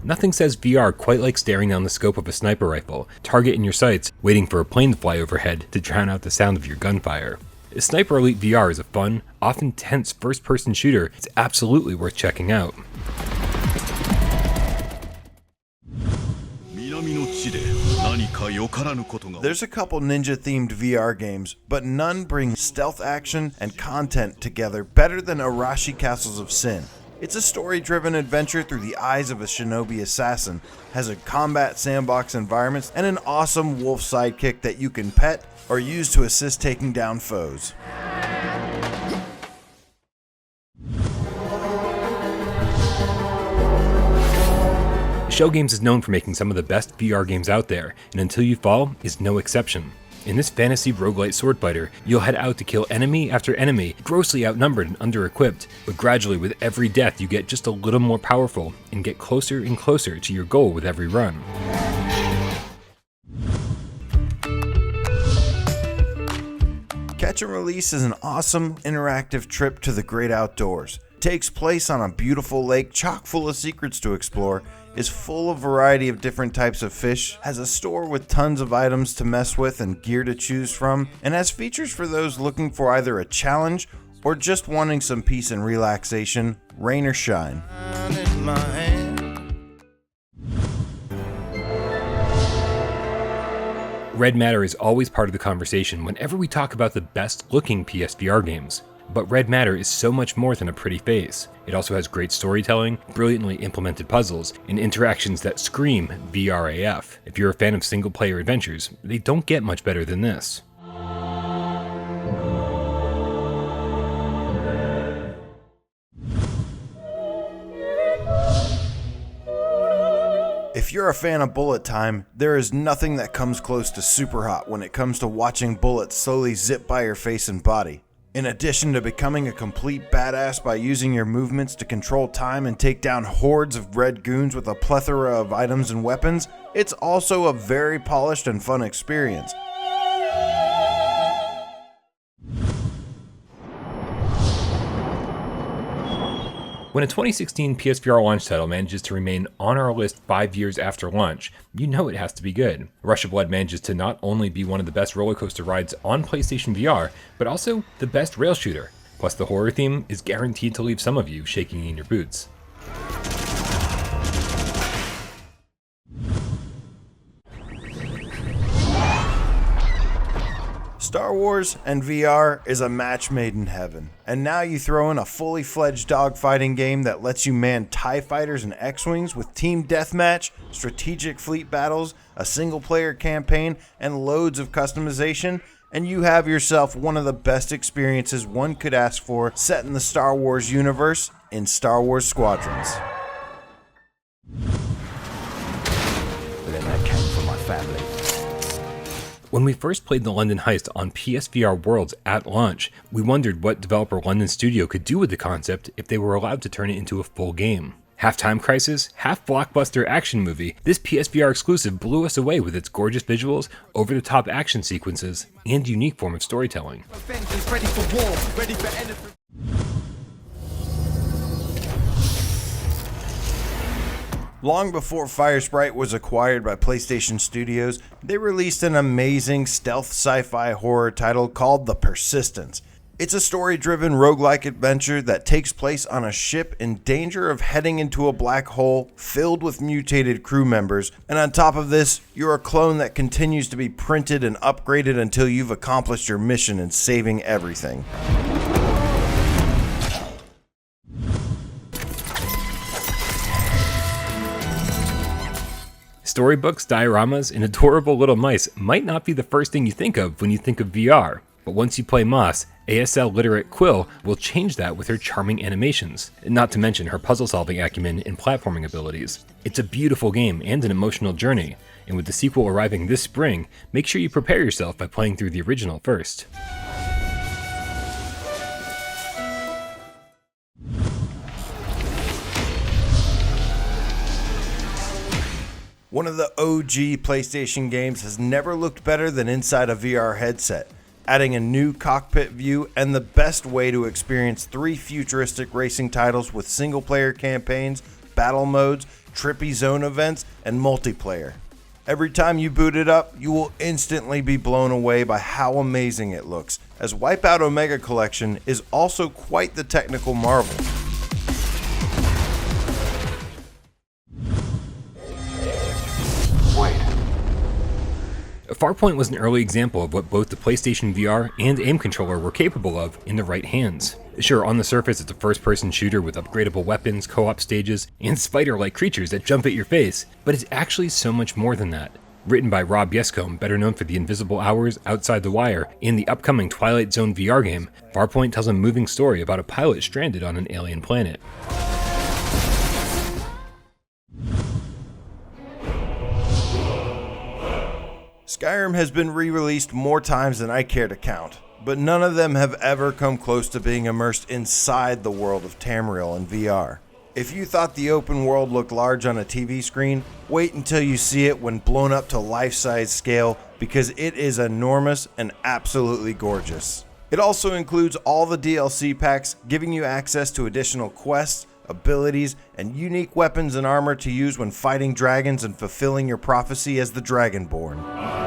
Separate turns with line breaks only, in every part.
Nothing says VR quite like staring down the scope of a sniper rifle, target in your sights, waiting for a plane to fly overhead to drown out the sound of your gunfire. Sniper Elite VR is a fun, often tense first-person shooter. It's absolutely worth checking out.
There's a couple ninja-themed VR games, but none bring stealth action and content together better than ARASHI Castles of Sin. It's a story-driven adventure through the eyes of a shinobi assassin, has a combat sandbox environment, and an awesome wolf sidekick that you can pet or use to assist taking down foes.
Show Games is known for making some of the best VR games out there, and Until You Fall is no exception. In this fantasy roguelite swordfighter, you'll head out to kill enemy after enemy, grossly outnumbered and under-equipped, but gradually with every death you get just a little more powerful, and get closer and closer to your goal with every run.
Catch and Release is an awesome, interactive trip to the great outdoors. It takes place on a beautiful lake chock full of secrets to explore, is full of variety of different types of fish, has a store with tons of items to mess with and gear to choose from, and has features for those looking for either a challenge or just wanting some peace and relaxation, rain or shine.
Red Matter is always part of the conversation whenever we talk about the best looking PSVR games. But Red Matter is so much more than a pretty face. It also has great storytelling, brilliantly implemented puzzles, and interactions that scream VRAF. If you're a fan of single-player adventures, they don't get much better than this.
If you're a fan of bullet time, there is nothing that comes close to SUPERHOT when it comes to watching bullets slowly zip by your face and body. In addition to becoming a complete badass by using your movements to control time and take down hordes of red goons with a plethora of items and weapons, it's also a very polished and fun experience.
When a 2016 PSVR launch title manages to remain on our list 5 years after launch, you know it has to be good. Rush of Blood manages to not only be one of the best roller coaster rides on PlayStation VR, but also the best rail shooter. Plus the horror theme is guaranteed to leave some of you shaking in your boots.
Star Wars and VR is a match made in heaven, and now you throw in a fully fledged dogfighting game that lets you man TIE fighters and X-Wings with team deathmatch, strategic fleet battles, a single player campaign, and loads of customization, and you have yourself one of the best experiences one could ask for set in the Star Wars universe in Star Wars Squadrons.
But then that came from my family.
When we first played the London Heist on PSVR Worlds at launch, we wondered what developer London Studio could do with the concept if they were allowed to turn it into a full game. Half Time Crisis, half blockbuster action movie, this PSVR exclusive blew us away with its gorgeous visuals, over-the-top action sequences, and unique form of storytelling.
Long before Firesprite was acquired by PlayStation Studios, they released an amazing stealth sci-fi horror title called The Persistence. It's a story-driven roguelike adventure that takes place on a ship in danger of heading into a black hole filled with mutated crew members, and on top of this, you're a clone that continues to be printed and upgraded until you've accomplished your mission in saving everything.
Storybooks, dioramas, and adorable little mice might not be the first thing you think of when you think of VR, but once you play Moss, ASL literate Quill will change that with her charming animations, not to mention her puzzle-solving acumen and platforming abilities. It's a beautiful game and an emotional journey, and with the sequel arriving this spring, make sure you prepare yourself by playing through the original first.
One of the OG PlayStation games has never looked better than inside a VR headset, adding a new cockpit view and the best way to experience 3 futuristic racing titles with single-player campaigns battle modes, trippy zone events, and multiplayer. Every time you boot it up, you will instantly be blown away by how amazing it looks, as WIPEOUT Omega Collection is also quite the technical marvel.
FARPOINT was an early example of what both the PlayStation VR and aim controller were capable of in the right hands. Sure, on the surface it's a first-person shooter with upgradable weapons, co-op stages, and spider-like creatures that jump at your face, but it's actually so much more than that. Written by Rob Yescombe, better known for The Invisible Hours, Outside the Wire, and the upcoming Twilight Zone VR game, FARPOINT tells a moving story about a pilot stranded on an alien planet.
SKYRIM has been re-released more times than I care to count, but none of them have ever come close to being immersed inside the world of Tamriel in VR. If you thought the open world looked large on a TV screen, wait until you see it when blown up to life-size scale, because it is enormous and absolutely gorgeous. It also includes all the DLC packs, giving you access to additional quests, abilities, and unique weapons and armor to use when fighting dragons and fulfilling your prophecy as the Dragonborn.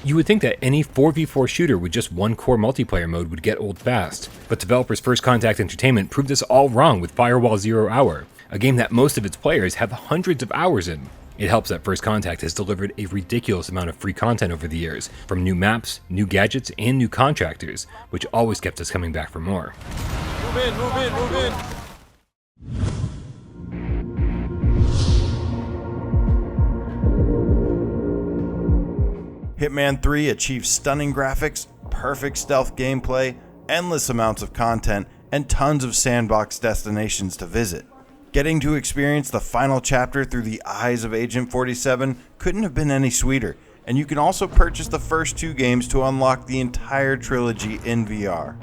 You would think that any 4v4 shooter with just one core multiplayer mode would get old fast, but developers First Contact Entertainment proved us all wrong with Firewall 0 Hour, a game that most of its players have hundreds of hours in. It helps that First Contact has delivered a ridiculous amount of free content over the years, from new maps, new gadgets, and new contractors, which always kept us coming back for more.
Move in, move in, move in!
Hitman 3 achieves stunning graphics, perfect stealth gameplay, endless amounts of content, and tons of sandbox destinations to visit. Getting to experience the final chapter through the eyes of Agent 47 couldn't have been any sweeter, and you can also purchase the first 2 games to unlock the entire trilogy in VR.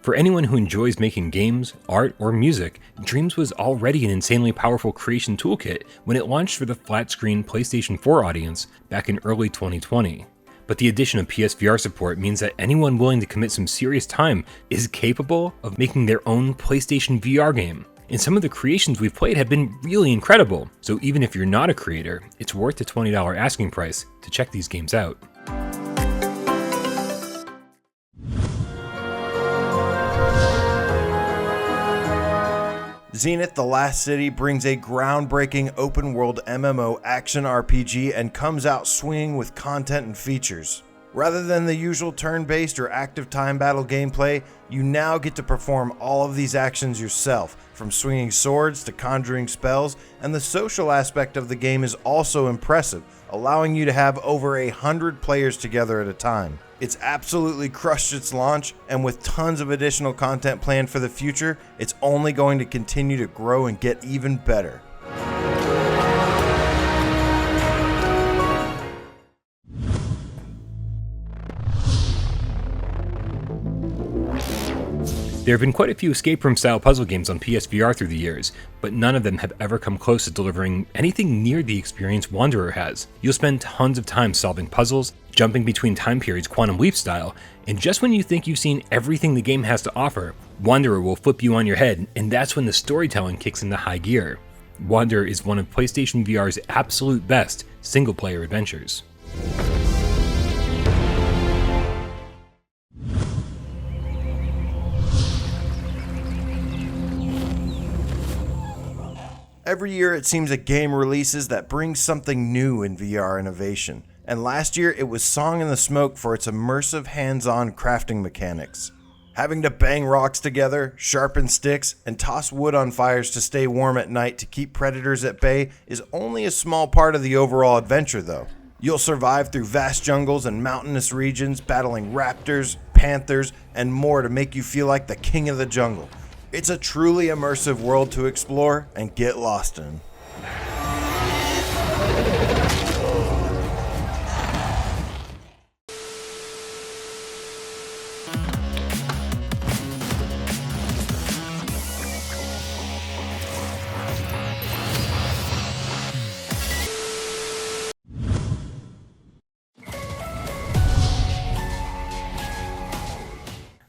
For anyone who enjoys making games, art, or music, Dreams was already an insanely powerful creation toolkit when it launched for the flat-screen PlayStation 4 audience back in early 2020. But the addition of PSVR support means that anyone willing to commit some serious time is capable of making their own PlayStation VR game. And some of the creations we've played have been really incredible, so even if you're not a creator, it's worth the $20 asking price to check these games out.
ZENITH: The Last City brings a groundbreaking open-world MMO action RPG and comes out swinging with content and features. Rather than the usual turn-based or active time battle gameplay, you now get to perform all of these actions yourself, from swinging swords to conjuring spells, and the social aspect of the game is also impressive, allowing you to have over 100 players together at a time. It's absolutely crushed its launch, and with tons of additional content planned for the future, it's only going to continue to grow and get even better.
There have been quite a few escape room style puzzle games on PSVR through the years, but none of them have ever come close to delivering anything near the experience Wanderer has. You'll spend tons of time solving puzzles, jumping between time periods Quantum Leap style, and just when you think you've seen everything the game has to offer, Wanderer will flip you on your head, and that's when the storytelling kicks into high gear. Wanderer is one of PlayStation VR's absolute best single-player adventures.
Every year it seems a game releases that brings something new in VR innovation, and last year it was Song in the Smoke for its immersive hands-on crafting mechanics. Having to bang rocks together, sharpen sticks, and toss wood on fires to stay warm at night to keep predators at bay is only a small part of the overall adventure though. You'll survive through vast jungles and mountainous regions, battling raptors, panthers, and more to make you feel like the king of the jungle. It's a truly immersive world to explore and get lost in.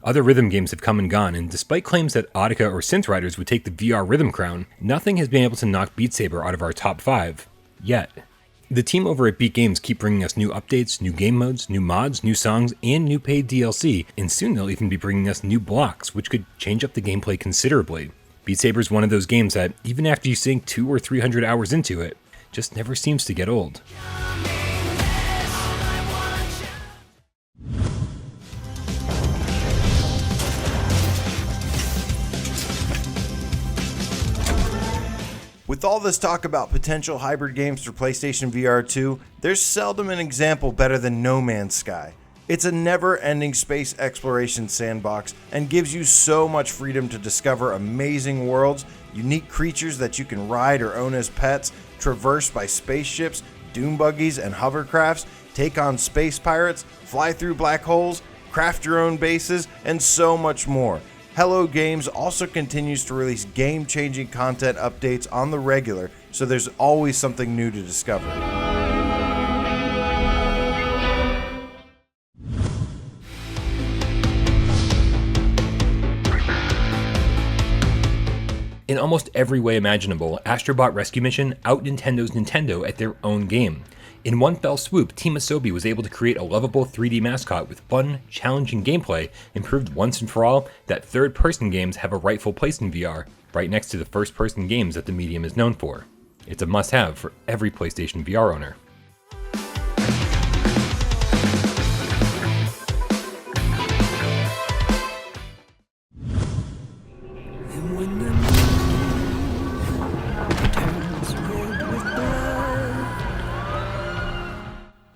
Other rhythm games have come and gone, and despite claims that Audica or Synth Riders would take the VR rhythm crown, nothing has been able to knock Beat Saber out of our top 5. Yet. The team over at Beat Games keep bringing us new updates, new game modes, new mods, new songs, and new paid DLC, and soon they'll even be bringing us new blocks, which could change up the gameplay considerably. Beat Saber is one of those games that, even after you sink 200 or 300 hours into it, just never seems to get old.
With all this talk about potential hybrid games for PlayStation VR 2, there's seldom an example better than No Man's Sky. It's a never-ending space exploration sandbox and gives you so much freedom to discover amazing worlds, unique creatures that you can ride or own as pets, traverse by spaceships, dune buggies, and hovercrafts, take on space pirates, fly through black holes, craft your own bases, and so much more. Hello Games also continues to release game-changing content updates on the regular, so there's always something new to discover.
In almost every way imaginable, Astrobot Rescue Mission out-Nintendo's Nintendo at their own game. In one fell swoop, Team ASOBE was able to create a lovable 3D mascot with fun, challenging gameplay and proved once and for all that third-person games have a rightful place in VR, right next to the first-person games that the medium is known for. It's a must-have for every PlayStation VR owner.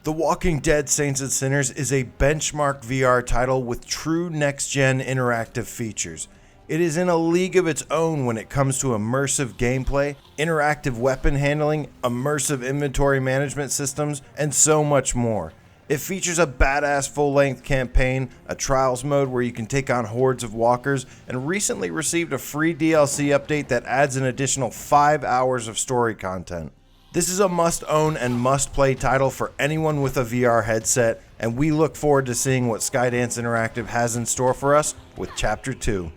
The Walking Dead Saints and Sinners is a benchmark VR title with true next-gen interactive features. It is in a league of its own when it comes to immersive gameplay, interactive weapon handling, immersive inventory management systems, and so much more. It features a badass full-length campaign, a trials mode where you can take on hordes of walkers, and recently received a free DLC update that adds an additional 5 hours of story content. This is a must-own and must-play title for anyone with a VR headset, and we look forward to seeing what Skydance Interactive has in store for us with Chapter 2.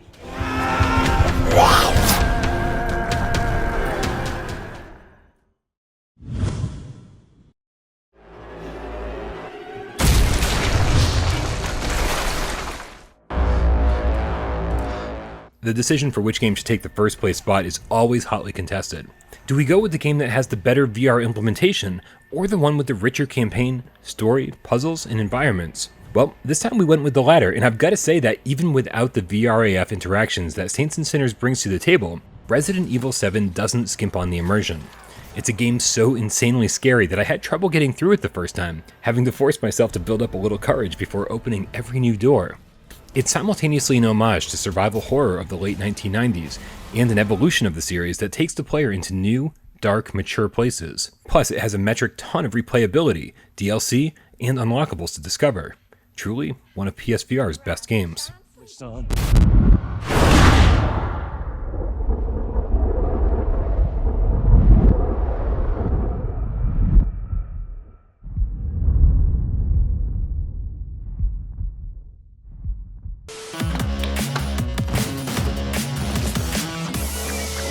The decision for which game should take the first place spot is always hotly contested. Do we go with the game that has the better VR implementation, or the one with the richer campaign, story, puzzles, and environments? Well, this time we went with the latter, and I've got to say that even without the VRAF interactions that Saints and Sinners brings to the table, Resident Evil 7 doesn't skimp on the immersion. It's a game so insanely scary that I had trouble getting through it the first time, having to force myself to build up a little courage before opening every new door. It's simultaneously an homage to survival horror of the late 1990s, and an evolution of the series that takes the player into new, dark, mature places. Plus, it has a metric ton of replayability, DLC, and unlockables to discover. Truly, one of PSVR's best games.
Son.